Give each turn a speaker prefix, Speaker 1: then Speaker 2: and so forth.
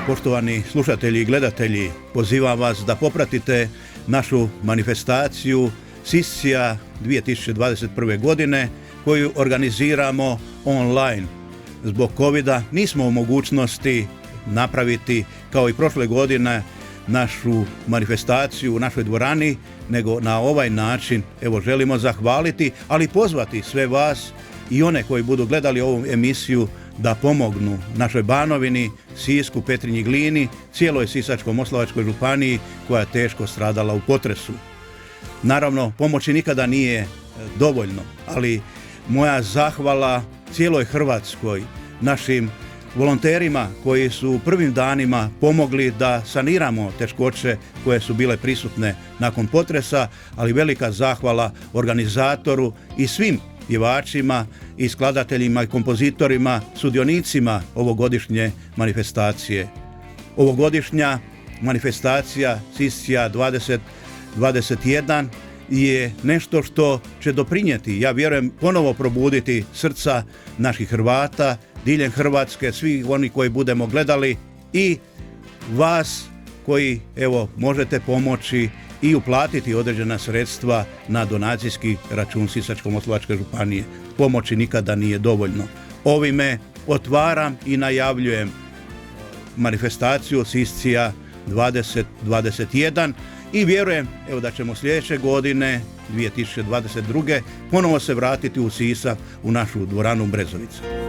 Speaker 1: Poštovani slušatelji i gledatelji, pozivam vas da popratite našu manifestaciju Siscija 2021. godine koju organiziramo online. Zbog covida nismo u mogućnosti napraviti kao i prošle godine našu manifestaciju u našoj dvorani, nego na ovaj način želimo zahvaliti, ali pozvati sve vas i one koji budu gledali ovu emisiju da pomognu našoj Banovini, Sisku, Petrinji, Glini, cijeloj Sisačko-moslavačkoj županiji koja je teško stradala u potresu. Naravno, pomoći nikada nije dovoljno, ali moja zahvala cijeloj Hrvatskoj, našim volonterima koji su u prvim danima pomogli da saniramo teškoće koje su bile prisutne nakon potresa, ali velika zahvala organizatoru i svim pjevačima i skladateljima i kompozitorima, sudionicima ovogodišnje manifestacije. Ovogodišnja manifestacija Siscija 2021 je nešto što će doprinijeti, ja vjerujem, ponovo probuditi srca naših Hrvata diljem Hrvatske, svih oni koji budemo gledali i vas koji možete pomoći i uplatiti određena sredstva na donacijski račun Sisačko-moslavačke županije. Pomoći nikada nije dovoljno. Ovime otvaram i najavljujem manifestaciju Siscija 2021 i vjerujem da ćemo sljedeće godine 2022. ponovo se vratiti u Sisak, u našu dvoranu Brezovica.